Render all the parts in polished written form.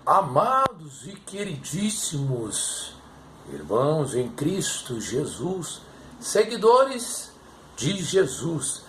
Amados e queridíssimos irmãos em Cristo Jesus, seguidores de Jesus,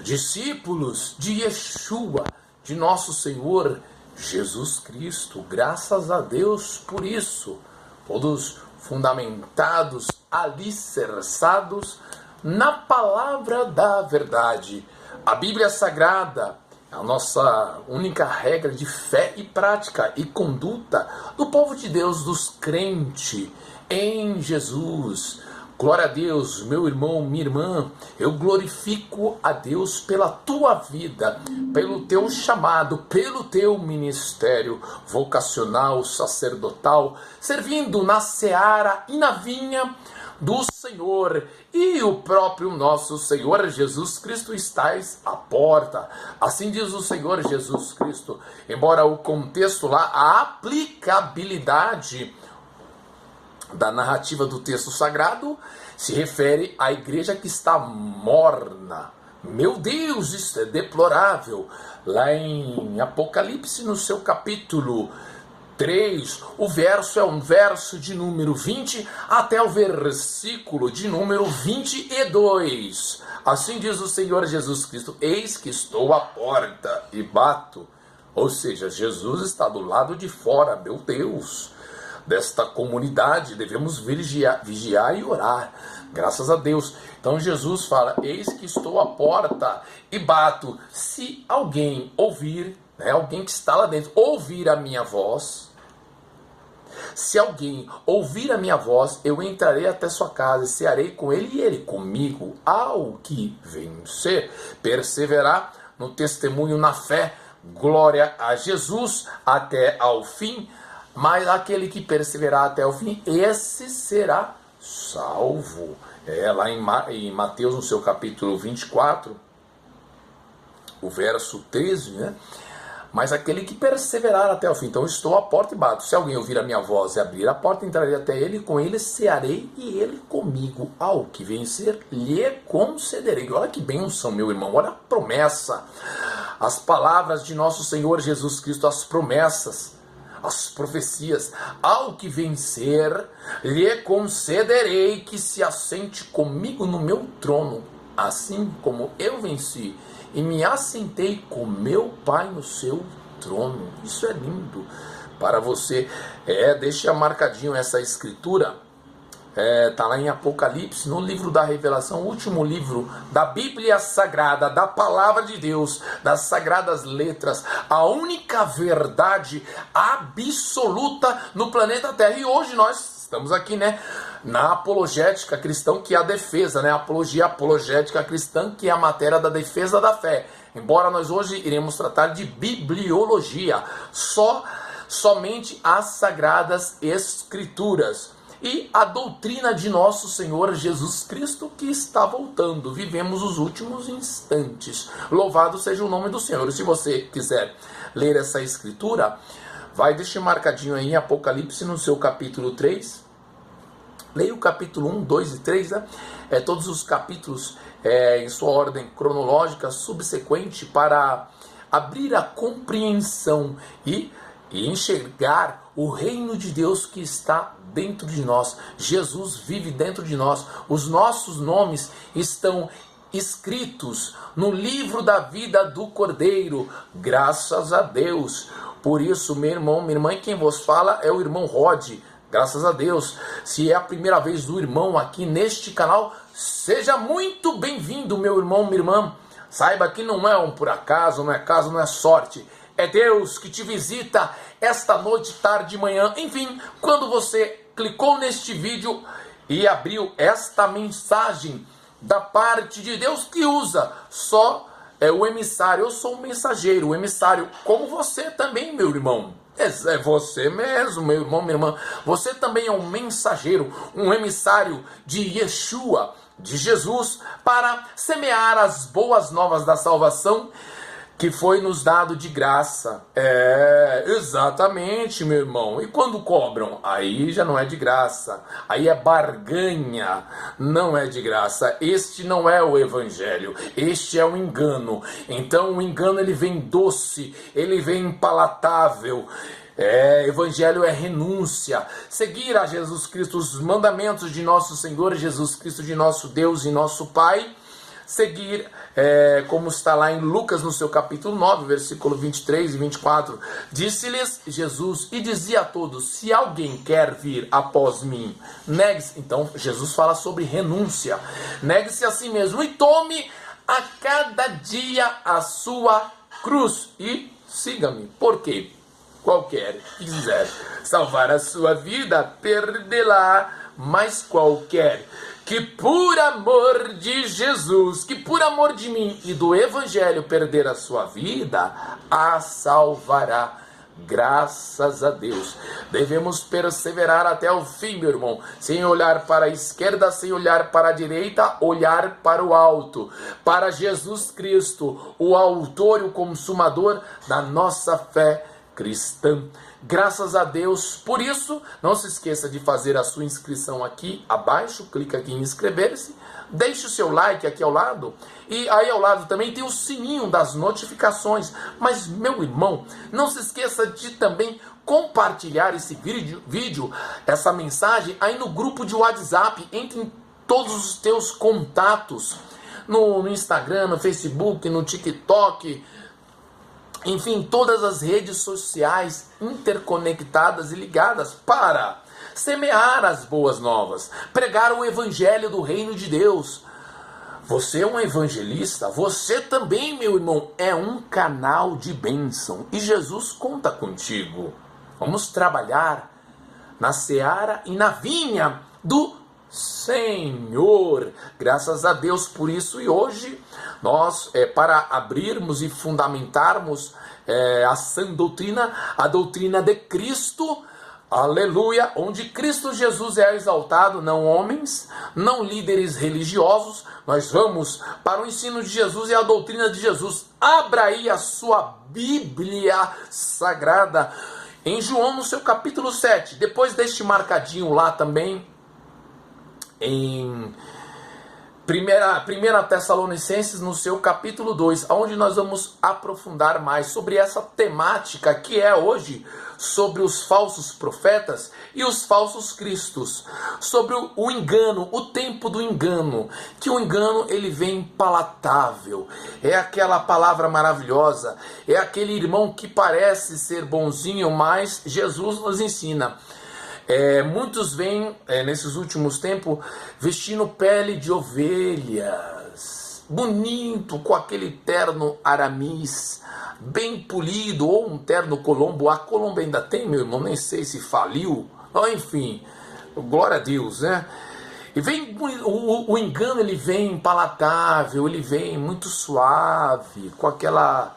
discípulos de Yeshua, de nosso Senhor Jesus Cristo, graças a Deus por isso, todos fundamentados, alicerçados na palavra da verdade. A Bíblia Sagrada é a nossa única regra de fé e prática e conduta do povo de Deus, dos crentes em Jesus. Glória a Deus, meu irmão, minha irmã, eu glorifico a Deus pela tua vida, pelo teu chamado, pelo teu ministério vocacional, sacerdotal, servindo na seara e na vinha do Senhor, e o próprio nosso Senhor Jesus Cristo estais à porta. Assim diz o Senhor Jesus Cristo, embora o contexto lá, a aplicabilidade da narrativa do texto sagrado se refere à igreja que está morna. Meu Deus, isso é deplorável. Lá em Apocalipse, no seu capítulo 3, o verso é um verso de número 20 até o versículo de número 22. Assim diz o Senhor Jesus Cristo: eis que estou à porta e bato. Ou seja, Jesus está do lado de fora, meu Deus, desta comunidade. Devemos vigiar e orar, graças a Deus. Então Jesus fala: eis que estou à porta e bato. Se alguém ouvir, alguém que está lá dentro, ouvir a minha voz, se alguém ouvir a minha voz, eu entrarei até sua casa e cearei com ele e ele comigo. Ao que vencer, perseverar no testemunho, na fé, glória a Jesus até ao fim. Mas aquele que perseverar até o fim, esse será salvo. Lá em Mateus, no seu capítulo 24, o verso 13, Mas aquele que perseverar até o fim. Então, estou à porta e bato. Se alguém ouvir a minha voz e abrir a porta, entrarei até ele, com ele cearei e ele comigo. Ao que vencer, lhe concederei. Olha que bênção, meu irmão. Olha a promessa. As palavras de nosso Senhor Jesus Cristo, as promessas, as profecias. Ao que vencer, lhe concederei que se assente comigo no meu trono, assim como eu venci e me assentei com meu Pai no seu trono. Isso é lindo para você. Deixa marcadinho essa escritura. Está lá em Apocalipse, no livro da Revelação, o último livro da Bíblia Sagrada, da Palavra de Deus, das Sagradas Letras, a única verdade absoluta no planeta Terra. E hoje nós estamos aqui, na apologética cristã, que é a defesa, apologia apologética cristã, que é a matéria da defesa da fé. Embora nós hoje iremos tratar de bibliologia, somente as Sagradas Escrituras e a doutrina de nosso Senhor Jesus Cristo, que está voltando. Vivemos os últimos instantes. Louvado seja o nome do Senhor. E se você quiser ler essa escritura, vai deixar marcadinho aí em Apocalipse, no seu capítulo 3. Leia o capítulo 1, 2 e 3, todos os capítulos em sua ordem cronológica subsequente, para abrir a compreensão e enxergar o reino de Deus que está dentro de nós. Jesus vive dentro de nós. Os nossos nomes estão escritos no livro da vida do Cordeiro, graças a Deus. Por isso, meu irmão, minha irmã, quem vos fala é o irmão Rod. Graças a Deus. Se é a primeira vez do irmão aqui neste canal, seja muito bem-vindo, meu irmão, minha irmã. Saiba que não é um por acaso, não é sorte. É Deus que te visita esta noite, tarde, manhã, enfim, quando você clicou neste vídeo e abriu esta mensagem da parte de Deus, que usa só o emissário. Eu sou um mensageiro, o emissário, como você também, meu irmão. É você mesmo, meu irmão, minha irmã. Você também é um mensageiro, um emissário de Yeshua, de Jesus, para semear as boas novas da salvação que foi nos dado de graça. Exatamente, meu irmão. E quando cobram? Aí já não é de graça. Aí é barganha. Não é de graça. Este não é o evangelho. Este é o engano. Então o engano, ele vem doce, ele vem palatável. Evangelho é renúncia. Seguir a Jesus Cristo, os mandamentos de nosso Senhor Jesus Cristo, de nosso Deus e nosso Pai. Seguir, como está lá em Lucas, no seu capítulo 9, versículo 23 e 24. Disse-lhes Jesus e dizia a todos: se alguém quer vir após mim, negue-se. Então, Jesus fala sobre renúncia. Negue-se a si mesmo e tome a cada dia a sua cruz e siga-me. Por quê? Qualquer que quiser salvar a sua vida, perdê-la, mas qualquer que por amor de Jesus, que por amor de mim e do Evangelho perder a sua vida, a salvará. Graças a Deus. Devemos perseverar até o fim, meu irmão, sem olhar para a esquerda, sem olhar para a direita, olhar para o alto, para Jesus Cristo, o autor e o consumador da nossa fé cristã. Graças a Deus por isso. Não se esqueça de fazer a sua inscrição aqui abaixo, clica aqui em inscrever-se, deixe o seu like aqui ao lado, e aí ao lado também tem o sininho das notificações. Mas, meu irmão, não se esqueça de também compartilhar esse vídeo, essa mensagem aí no grupo de WhatsApp, entre todos os teus contatos, no Instagram, no Facebook, no TikTok, enfim, todas as redes sociais interconectadas e ligadas para semear as boas novas, pregar o evangelho do reino de Deus. Você é um evangelista, você também, meu irmão, é um canal de bênção e Jesus conta contigo. Vamos trabalhar na seara e na vinha do Senhor. Graças a Deus por isso. E hoje nós, para abrirmos e fundamentarmos a sã doutrina, a doutrina de Cristo, aleluia, onde Cristo Jesus é exaltado, não homens, não líderes religiosos. Nós vamos para o ensino de Jesus e a doutrina de Jesus. Abra aí a sua Bíblia Sagrada em João, no seu capítulo 7. Depois deste marcadinho lá também em 1 Tessalonicenses, no seu capítulo 2, onde nós vamos aprofundar mais sobre essa temática que é hoje sobre os falsos profetas e os falsos cristos, sobre o engano, o tempo do engano, que o engano ele vem palatável, é aquela palavra maravilhosa, é aquele irmão que parece ser bonzinho, mas Jesus nos ensina. Muitos vêm, nesses últimos tempos, vestindo pele de ovelhas, bonito, com aquele terno aramis, bem polido, ou um terno colombo. A Colombo ainda tem, meu irmão, nem sei se faliu. Enfim, glória a Deus, né? E vem o engano, ele vem palatável, ele vem muito suave, com aquela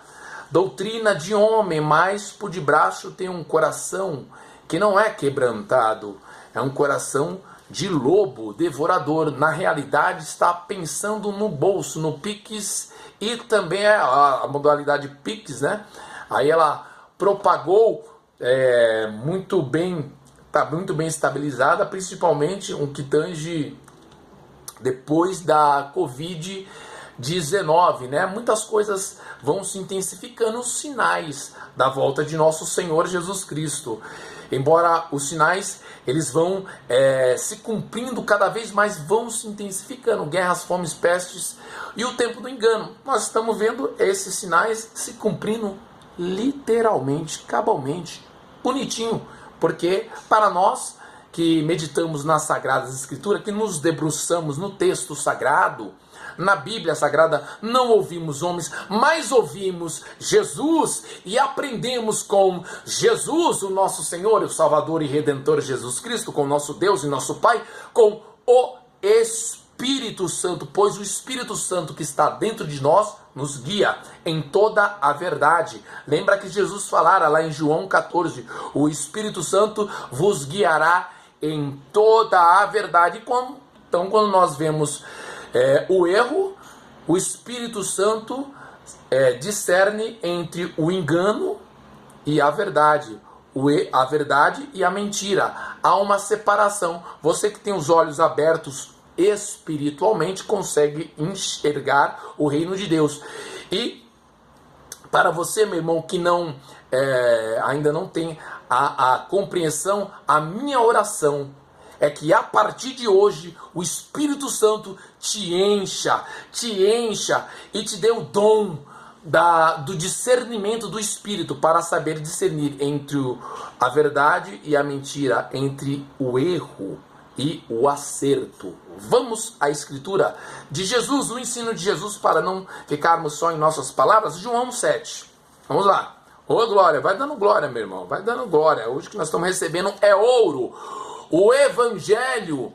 doutrina de homem, mas por debaixo tem um coração que não é quebrantado, é um coração de lobo devorador. Na realidade está pensando no bolso, no Pix, e também a modalidade Pix, né? Aí ela propagou muito bem, está muito bem estabilizada, principalmente um que tange depois da Covid-19, né? Muitas coisas vão se intensificando, os sinais da volta de nosso Senhor Jesus Cristo. Embora os sinais eles vão se cumprindo cada vez mais, vão se intensificando, guerras, fomes, pestes e o tempo do engano. Nós estamos vendo esses sinais se cumprindo literalmente, cabalmente, bonitinho, porque para nós que meditamos nas Sagradas Escrituras, que nos debruçamos no texto sagrado, na Bíblia Sagrada, não ouvimos homens, mas ouvimos Jesus e aprendemos com Jesus, o nosso Senhor, o Salvador e Redentor Jesus Cristo, com o nosso Deus e nosso Pai, com o Espírito Santo, pois o Espírito Santo que está dentro de nós nos guia em toda a verdade. Lembra que Jesus falara lá em João 14, o Espírito Santo vos guiará em toda a verdade. Então, quando nós vemos o erro, o Espírito Santo discerne entre o engano e a verdade, a verdade e a mentira. Há uma separação. Você que tem os olhos abertos espiritualmente consegue enxergar o reino de Deus. E para você, meu irmão, que ainda não tem a compreensão, a minha oração é que a partir de hoje o Espírito Santo te encha e te dê o dom do discernimento do Espírito para saber discernir entre a verdade e a mentira, entre o erro e o acerto. Vamos à Escritura de Jesus, o ensino de Jesus, para não ficarmos só em nossas palavras. João 7. Vamos lá. Ô glória, vai dando glória, meu irmão, vai dando glória. Hoje que nós estamos recebendo é ouro. O Evangelho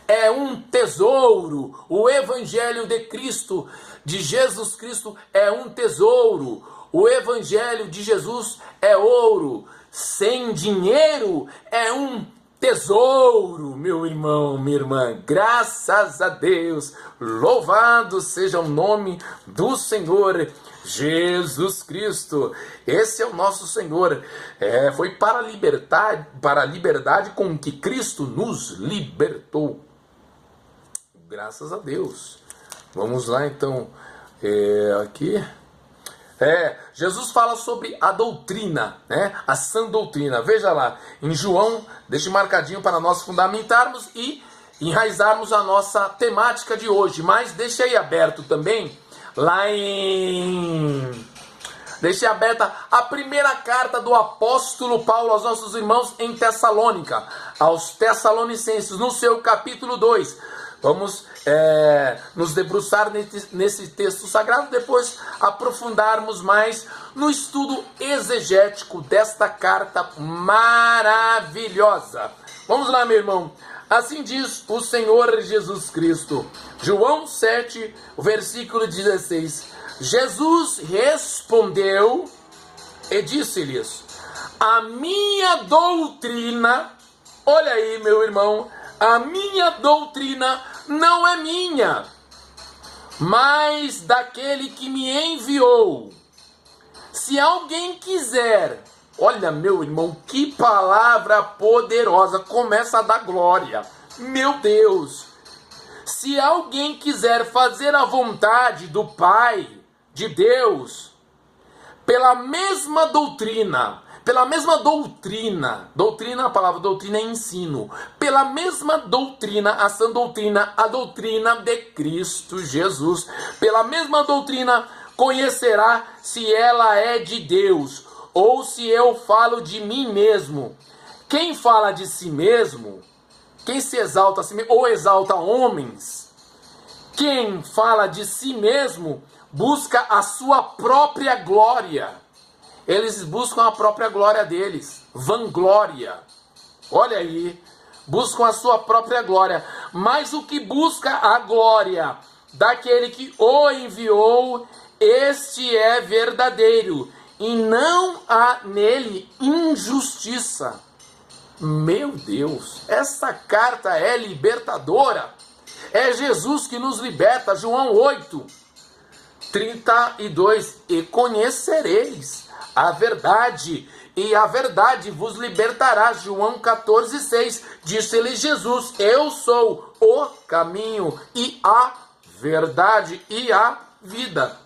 é um tesouro. O Evangelho de Cristo, de Jesus Cristo, é um tesouro. O Evangelho de Jesus é ouro. Sem dinheiro é um tesouro, meu irmão, minha irmã. Graças a Deus. Louvado seja o nome do Senhor Jesus Cristo. Esse é o nosso Senhor. Foi para a liberdade com que Cristo nos libertou. Graças a Deus. Vamos lá então. Aqui. Jesus fala sobre a doutrina, né? A sã doutrina. Veja lá, em João, deixe marcadinho para nós fundamentarmos e enraizarmos a nossa temática de hoje. Mas deixe aí aberto também, deixe aberta a primeira carta do apóstolo Paulo aos nossos irmãos em Tessalônica, aos Tessalonicenses, no seu capítulo 2. Vamos nos debruçar nesse texto sagrado, depois aprofundarmos mais no estudo exegético desta carta maravilhosa. Vamos lá, meu irmão. Assim diz o Senhor Jesus Cristo. João 7, versículo 16. Jesus respondeu e disse-lhes: a minha doutrina, olha aí, meu irmão, a minha doutrina não é minha, mas daquele que me enviou. Se alguém quiser, olha, meu irmão, que palavra poderosa, começa a dar glória, meu Deus. Se alguém quiser fazer a vontade do Pai, de Deus, pela mesma doutrina, a palavra doutrina é ensino, pela mesma doutrina, a sã doutrina, a doutrina de Cristo Jesus, pela mesma doutrina conhecerá se ela é de Deus, ou se eu falo de mim mesmo. Quem fala de si mesmo, quem se exalta a si mesmo, ou exalta homens, quem fala de si mesmo, busca a sua própria glória. Eles buscam a própria glória deles, vanglória. Olha aí, buscam a sua própria glória. Mas o que busca a glória daquele que o enviou, este é verdadeiro, e não há nele injustiça. Meu Deus, essa carta é libertadora. É Jesus que nos liberta. João 8, 32. E conhecereis a verdade, e a verdade vos libertará. João 14, 6. Disse-lhe Jesus: eu sou o caminho e a verdade e a vida.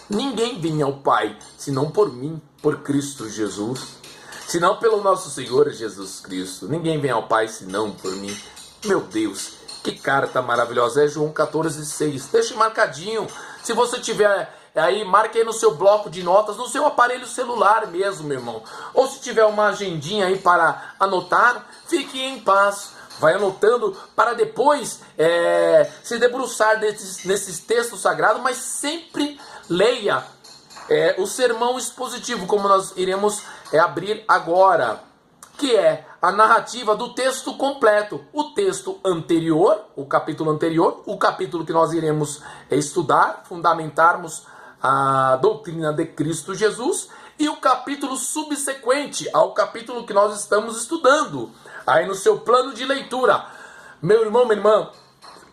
Ninguém vem ao Pai senão por mim, por Cristo Jesus, senão pelo nosso Senhor Jesus Cristo. Ninguém vem ao Pai senão por mim. Meu Deus, que carta maravilhosa. É João 14, 6. Deixe marcadinho. Se você tiver aí, marque aí no seu bloco de notas, no seu aparelho celular mesmo, meu irmão. Ou se tiver uma agendinha aí para anotar, fique em paz. Vai anotando para depois se debruçar nesses textos sagrados, mas sempre leia o sermão expositivo, como nós iremos abrir agora, que é a narrativa do texto completo, o texto anterior, o capítulo anterior, o capítulo que nós iremos estudar, fundamentarmos a doutrina de Cristo Jesus, e o capítulo subsequente ao capítulo que nós estamos estudando, aí no seu plano de leitura. Meu irmão, minha irmã,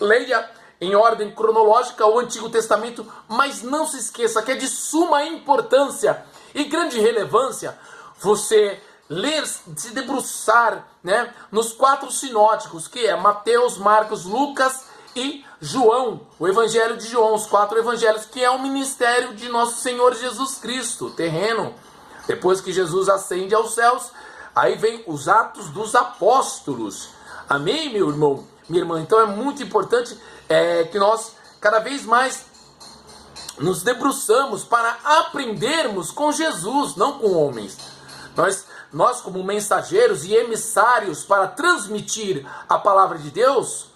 leia em ordem cronológica o Antigo Testamento, mas não se esqueça que é de suma importância e grande relevância você ler, se debruçar, né, nos 4 sinóticos, que é Mateus, Marcos, Lucas e João, o Evangelho de João, os 4 evangelhos, que é o ministério de nosso Senhor Jesus Cristo, terreno, Depois que Jesus ascende aos céus, aí vem os Atos dos Apóstolos. Amém, meu irmão, minha irmã? Então é muito importante que nós cada vez mais nos debruçamos para aprendermos com Jesus, não com homens. Nós como mensageiros e emissários para transmitir a palavra de Deus,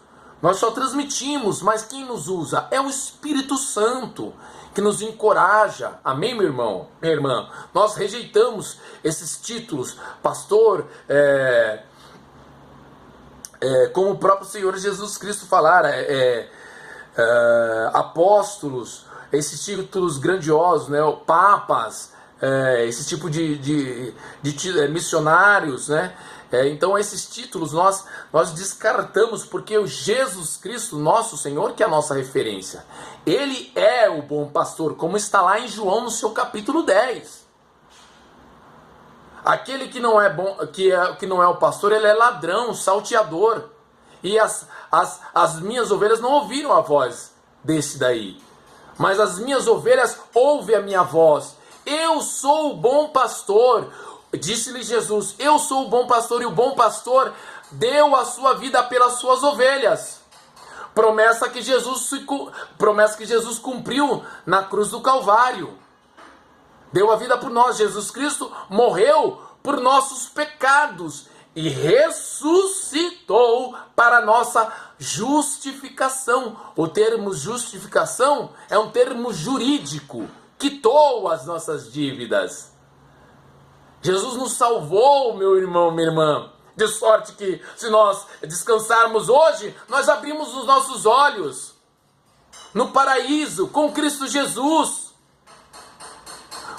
nós só transmitimos, mas quem nos usa é o Espírito Santo, que nos encoraja. Amém, meu irmão, minha irmã? Nós rejeitamos esses títulos, pastor, como o próprio Senhor Jesus Cristo falara, apóstolos, esses títulos grandiosos, né? Papas, esse tipo de missionários, né? Então esses títulos nós descartamos, porque o Jesus Cristo, nosso Senhor, que é a nossa referência. Ele é o bom pastor, como está lá em João no seu capítulo 10. Aquele que não é bom, que não é o pastor, ele é ladrão, salteador. E as minhas ovelhas não ouviram a voz desse daí. Mas as minhas ovelhas ouvem a minha voz. Eu sou o bom pastor. Disse-lhe Jesus, eu sou o bom pastor, e o bom pastor deu a sua vida pelas suas ovelhas. Promessa que Jesus cumpriu na cruz do Calvário. Deu a vida por nós. Jesus Cristo morreu por nossos pecados e ressuscitou para nossa justificação. O termo justificação é um termo jurídico. Quitou as nossas dívidas. Jesus nos salvou, meu irmão, minha irmã. De sorte que, se nós descansarmos hoje, nós abrimos os nossos olhos no paraíso com Cristo Jesus.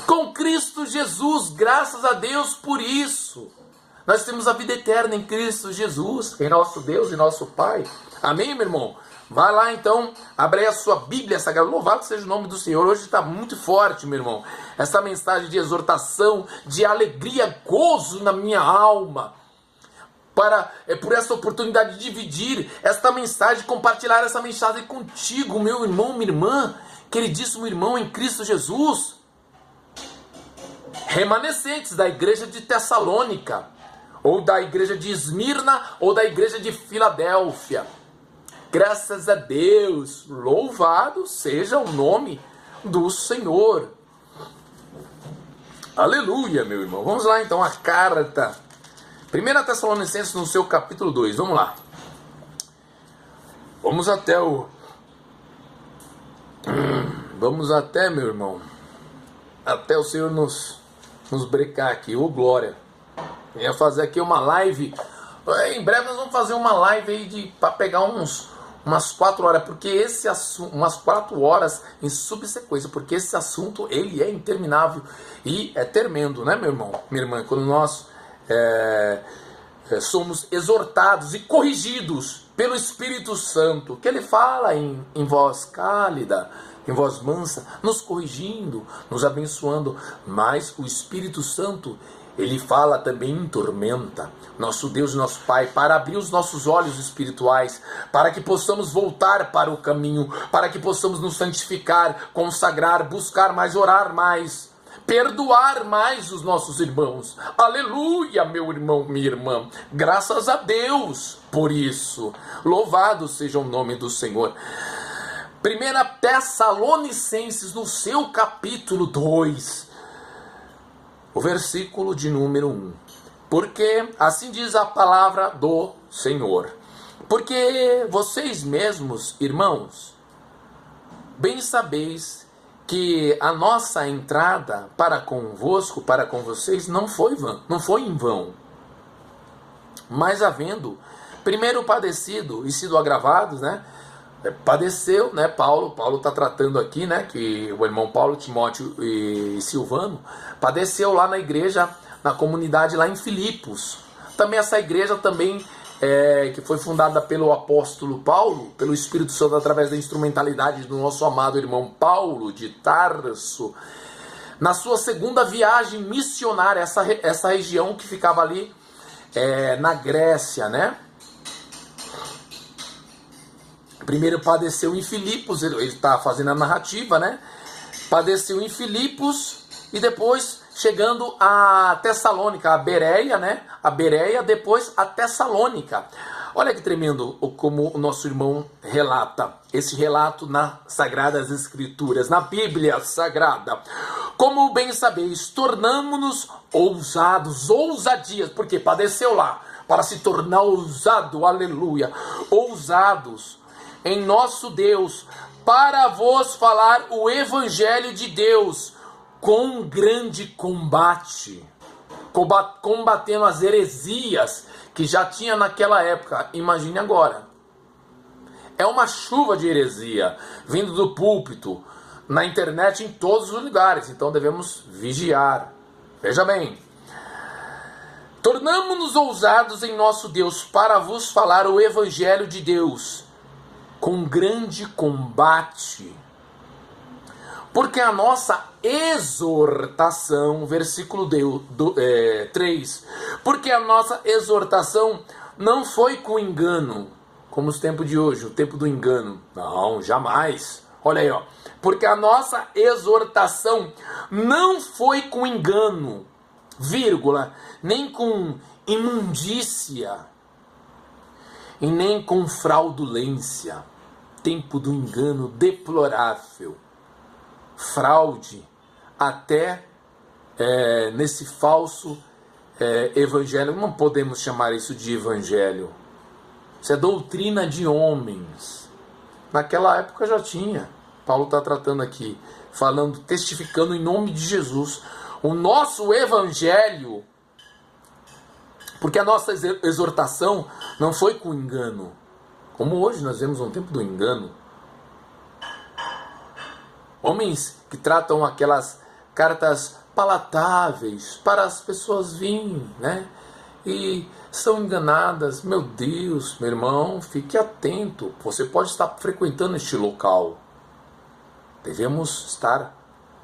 Com Cristo Jesus, graças a Deus por isso. Nós temos a vida eterna em Cristo Jesus, em nosso Deus e nosso Pai. Amém, meu irmão? Vai lá então, abre aí a sua Bíblia Sagrada. Louvado seja o nome do Senhor. Hoje está muito forte, meu irmão. Essa mensagem de exortação, de alegria, gozo na minha alma. Por essa oportunidade de dividir esta mensagem, compartilhar essa mensagem contigo, meu irmão, minha irmã, queridíssimo irmão em Cristo Jesus. Remanescentes da igreja de Tessalônica, ou da igreja de Esmirna, ou da igreja de Filadélfia. Graças a Deus, louvado seja o nome do Senhor. Aleluia, meu irmão. Vamos lá então, a carta. 1 Tessalonicenses no seu capítulo 2, vamos lá. Vamos até, meu irmão. Até o Senhor nos brecar aqui, ô glória. Eu ia fazer aqui uma live. Em breve nós vamos fazer uma live aí para pegar umas 4 horas, porque esse assunto, umas 4 horas em subsequência, porque esse assunto ele é interminável e é tremendo, né, meu irmão, minha irmã? Quando nós somos exortados e corrigidos pelo Espírito Santo, que ele fala em voz cálida, em voz mansa, nos corrigindo, nos abençoando, mas o Espírito Santo, ele fala também em tormenta, nosso Deus e nosso Pai, para abrir os nossos olhos espirituais, para que possamos voltar para o caminho, para que possamos nos santificar, consagrar, buscar mais, orar mais, perdoar mais os nossos irmãos. Aleluia, meu irmão, minha irmã. Graças a Deus por isso. Louvado seja o nome do Senhor. 1 Tessalonicenses, no seu capítulo 2, o versículo de número 1. Porque assim diz a palavra do Senhor. Porque vocês mesmos, irmãos, bem sabeis que a nossa entrada para convosco, para com vocês, não foi em vão. Mas havendo primeiro padecido e sido agravados, né? Padeceu, né? Paulo está tratando aqui, né? Que o irmão Paulo, Timóteo e Silvano padeceu lá na igreja, na comunidade lá em Filipos. Também essa igreja também que foi fundada pelo apóstolo Paulo, pelo Espírito Santo, através da instrumentalidade do nosso amado irmão Paulo de Tarso, na sua segunda viagem missionária, essa região que ficava ali na Grécia, né? Primeiro padeceu em Filipos, ele está fazendo a narrativa, né? Padeceu em Filipos e depois chegando a Tessalônica, a Bereia, né? A Bereia, depois a Tessalônica. Olha que tremendo como o nosso irmão relata, esse relato nas Sagradas Escrituras, na Bíblia Sagrada. Como bem sabeis, tornamo-nos ousados, ousadias, porque padeceu lá, para se tornar ousado, aleluia, ousados em nosso Deus, para vos falar o Evangelho de Deus, com grande combate, combatendo as heresias que já tinha naquela época. Imagine agora. É uma chuva de heresia vindo do púlpito, na internet, em todos os lugares. Então devemos vigiar. Veja bem. Tornamo-nos ousados em nosso Deus para vos falar o Evangelho de Deus, com grande combate. Porque a nossa exortação, versículo 3, porque a nossa exortação não foi com engano, como os tempos de hoje, o tempo do engano. Não, jamais. Olha aí, ó. Porque a nossa exortação não foi com engano, vírgula, nem com imundícia, e nem com fraudulência. Tempo do engano deplorável. Fraude, até nesse falso evangelho. Não podemos chamar isso de evangelho. Isso é doutrina de homens. Naquela época já tinha. Paulo está tratando aqui, falando, testificando em nome de Jesus. O nosso evangelho, porque a nossa exortação não foi com engano. Como hoje nós vemos um tempo do engano. Homens que tratam aquelas cartas palatáveis para as pessoas virem, né? E são enganadas. Meu Deus, meu irmão, fique atento. Você pode estar frequentando este local. Devemos estar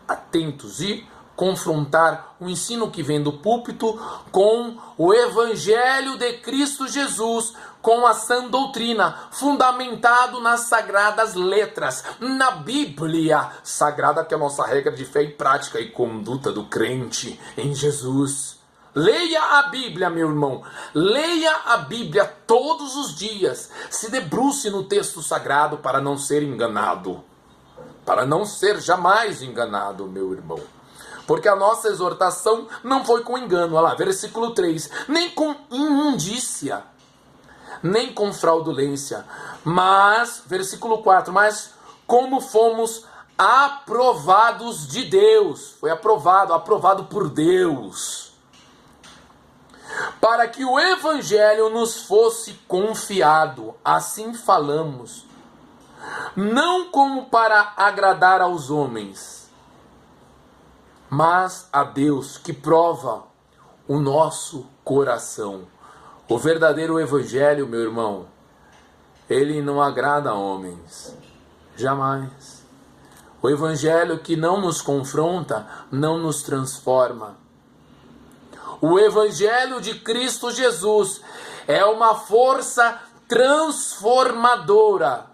atentos e confrontar o ensino que vem do púlpito com o Evangelho de Cristo Jesus, com a sã doutrina, fundamentado nas sagradas letras, na Bíblia Sagrada, que é a nossa regra de fé e prática e conduta do crente em Jesus. Leia a Bíblia, meu irmão. Leia a Bíblia todos os dias. Se debruce no texto sagrado para não ser enganado. Para não ser jamais enganado, meu irmão. Porque a nossa exortação não foi com engano. Olha lá, versículo 3. Nem com imundícia, nem com fraudulência. Mas, versículo 4. Mas como fomos aprovados de Deus. Foi aprovado por Deus. Para que o Evangelho nos fosse confiado. Assim falamos. Não como para agradar aos homens, mas a Deus que prova o nosso coração. O verdadeiro evangelho, meu irmão, ele não agrada a homens, jamais. O evangelho que não nos confronta, não nos transforma. O evangelho de Cristo Jesus é uma força transformadora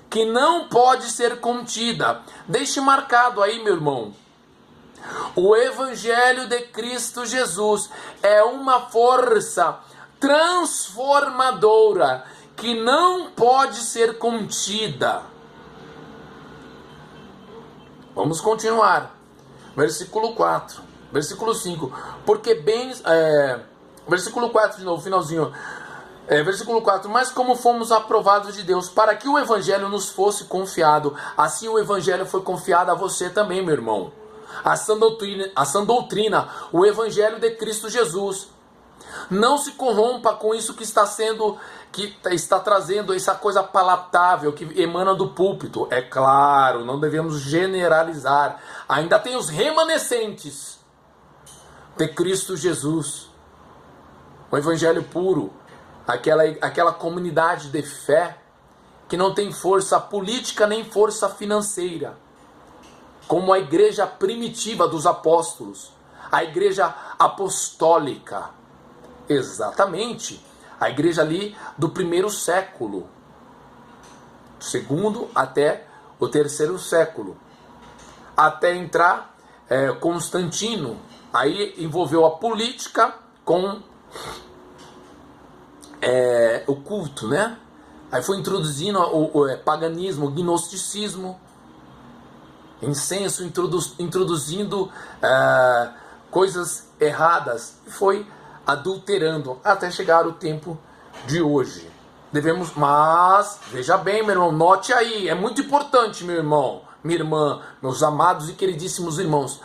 que não pode ser contida. Deixe marcado aí, meu irmão. O Evangelho de Cristo Jesus é uma força transformadora que não pode ser contida. Vamos continuar. Versículo 4. Versículo 5. Porque bem... versículo 4 de novo, finalzinho. Versículo 4, mas como fomos aprovados de Deus, para que o Evangelho nos fosse confiado, assim o Evangelho foi confiado a você também, meu irmão. A sã doutrina, o Evangelho de Cristo Jesus. Não se corrompa com isso que está trazendo essa coisa palatável, que emana do púlpito. É claro, não devemos generalizar. Ainda tem os remanescentes de Cristo Jesus. O Evangelho puro. Aquela comunidade de fé que não tem força política nem força financeira, como a igreja primitiva dos apóstolos, a igreja apostólica, exatamente, a igreja ali do primeiro século, segundo até o terceiro século, até entrar Constantino. Aí envolveu a política com o culto, né? Aí foi introduzindo o paganismo, o gnosticismo, incenso, introduzindo coisas erradas, e foi adulterando até chegar o tempo de hoje. Mas, veja bem, meu irmão, note aí, é muito importante, meu irmão, minha irmã, meus amados e queridíssimos irmãos,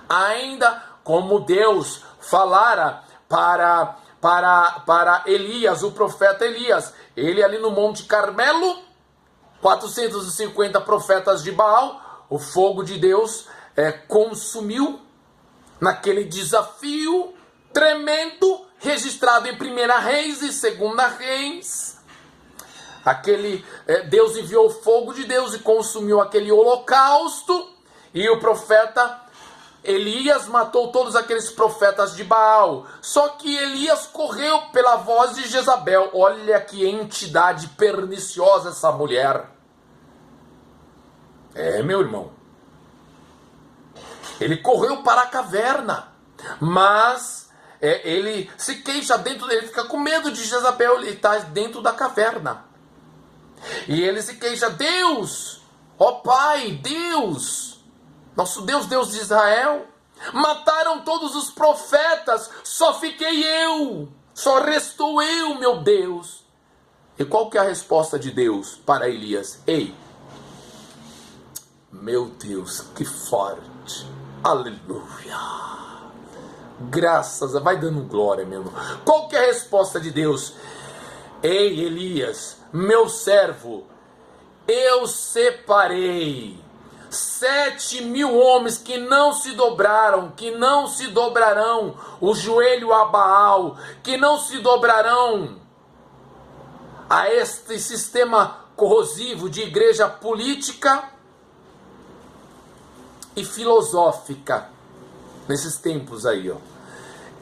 ainda como Deus falara para Elias, o profeta Elias, ele ali no Monte Carmelo, 450 profetas de Baal, o fogo de Deus consumiu naquele desafio tremendo, registrado em 1 Reis e 2 Reis. Deus enviou o fogo de Deus e consumiu aquele holocausto, e o profeta Elias matou todos aqueles profetas de Baal. Só que Elias correu pela voz de Jezabel. Olha que entidade perniciosa essa mulher. Meu irmão. Ele correu para a caverna, mas ele se queixa dentro dele, fica com medo de Jezabel, ele está dentro da caverna. E ele se queixa: Deus, ó Pai, Deus, nosso Deus, Deus de Israel, mataram todos os profetas, só fiquei eu, só restou eu, meu Deus. E qual que é a resposta de Deus para Elias? Ei, meu Deus, que forte, aleluia, graças a... vai dando glória, meu irmão. Qual que é a resposta de Deus? Ei, Elias, meu servo, eu separei 7.000 homens que não se dobraram, que não se dobrarão o joelho a Baal, que não se dobrarão a este sistema corrosivo de igreja política e filosófica nesses tempos aí, ó.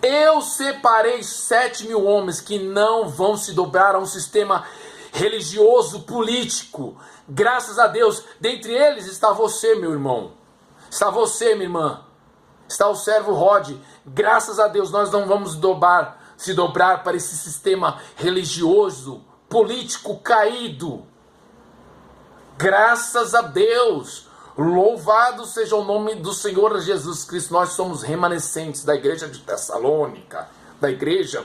Eu separei 7.000 homens que não vão se dobrar a um sistema religioso, político. Graças a Deus, dentre eles está você, meu irmão. Está você, minha irmã. Está o servo Rod. Graças a Deus, nós não vamos se dobrar para esse sistema religioso, político caído. Graças a Deus. Louvado seja o nome do Senhor Jesus Cristo. Nós somos remanescentes da igreja de Tessalônica, da igreja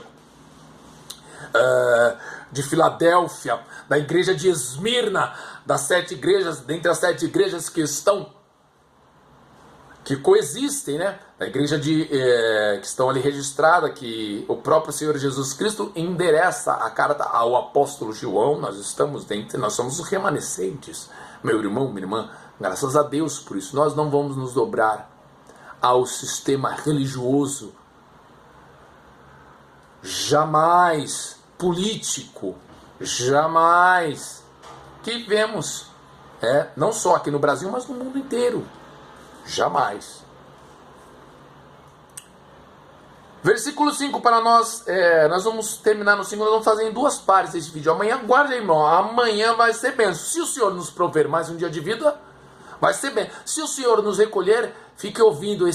de Filadélfia, da igreja de Esmirna, das 7 igrejas, dentre as 7 igrejas que coexistem, né? Da igreja que estão ali registradas, que o próprio Senhor Jesus Cristo endereça a carta ao apóstolo João. Nós estamos dentro, nós somos os remanescentes, meu irmão, minha irmã. Graças a Deus por isso. Nós não vamos nos dobrar ao sistema religioso, jamais político, jamais, que vemos, não só aqui no Brasil, mas no mundo inteiro. Jamais. Versículo 5 para nós, nós vamos terminar no 5, nós vamos fazer em 2 partes esse vídeo. Amanhã, guarda, irmão, amanhã vai ser benção. Se o Senhor nos prover mais um dia de vida, vai ser bem. Se o Senhor nos recolher, fique ouvindo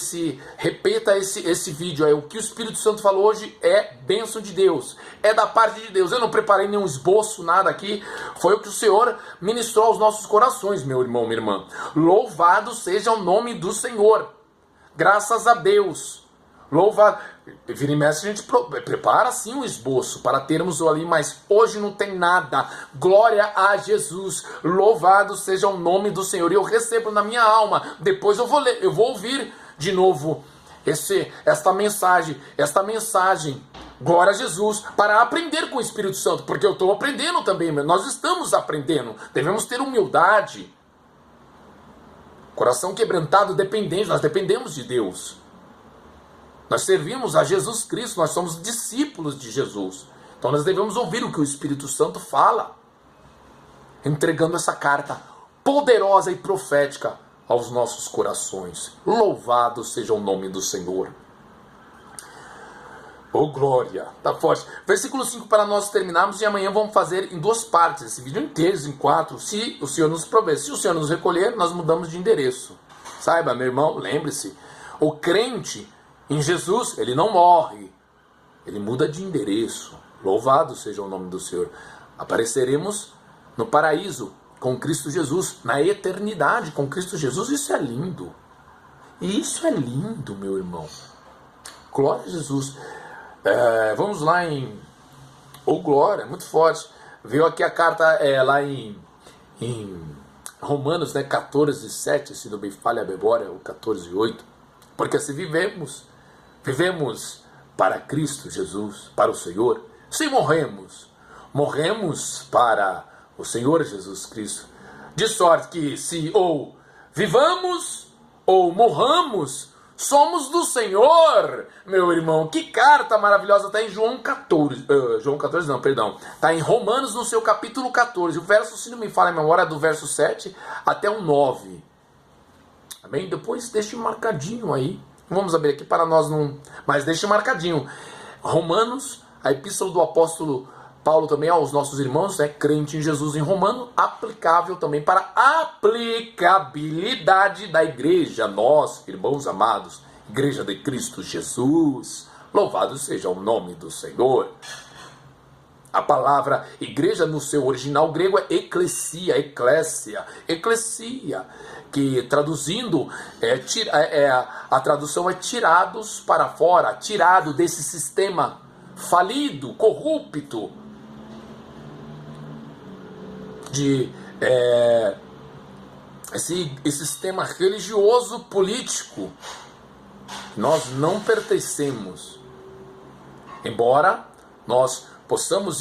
repita esse vídeo aí. O que o Espírito Santo falou hoje é bênção de Deus, é da parte de Deus. Eu não preparei nenhum esboço, nada aqui. Foi o que o Senhor ministrou aos nossos corações, meu irmão, minha irmã. Louvado seja o nome do Senhor. Graças a Deus. Louvado. Vira e mexe, a gente prepara sim um esboço para termos ali, mas hoje não tem nada. Glória a Jesus. Louvado seja o nome do Senhor. E eu recebo na minha alma. Depois eu vou ler, eu vou ouvir de novo esta mensagem. Glória a Jesus, para aprender com o Espírito Santo, porque eu estou aprendendo também. Nós estamos aprendendo. Devemos ter humildade. Coração quebrantado, dependente. Nós dependemos de Deus. Nós servimos a Jesus Cristo, nós somos discípulos de Jesus. Então nós devemos ouvir o que o Espírito Santo fala, entregando essa carta poderosa e profética aos nossos corações. Louvado seja o nome do Senhor. Oh, glória, tá forte. Versículo 5 para nós terminarmos, e amanhã vamos fazer em 2 partes, esse vídeo inteiro, em 4, se o Senhor nos prover. Se o Senhor nos recolher, nós mudamos de endereço. Saiba, meu irmão, lembre-se, O crente em Jesus, ele não morre, ele muda de endereço. Louvado seja o nome do Senhor. Apareceremos no paraíso com Cristo Jesus, na eternidade com Cristo Jesus. Isso é lindo. E isso é lindo, meu irmão. Glória a Jesus. Vamos lá em... glória, muito forte. Veio aqui a carta lá em Romanos, né, 14, 7, se não me falha a memória, o 14, 8. Porque se vivemos para Cristo Jesus, para o Senhor. Se morremos para o Senhor Jesus Cristo. De sorte que se ou vivamos ou morramos, somos do Senhor, meu irmão. Que carta maravilhosa, está em João 14, está em Romanos no seu capítulo 14, o verso, se não me falha a memória, do verso 7 até o 9, amém? Depois deixe marcadinho aí, vamos abrir aqui para nós não, mas deixe marcadinho, Romanos, a epístola do apóstolo Paulo também aos nossos irmãos, crente em Jesus em Romano, aplicável também para a aplicabilidade da igreja, nós, irmãos amados, igreja de Cristo Jesus, louvado seja o nome do Senhor. A palavra igreja no seu original grego é eclesia, que traduzindo, a tradução é tirados para fora, tirado desse sistema falido, corrupto, de esse sistema religioso político. Nós não pertencemos, embora nós possamos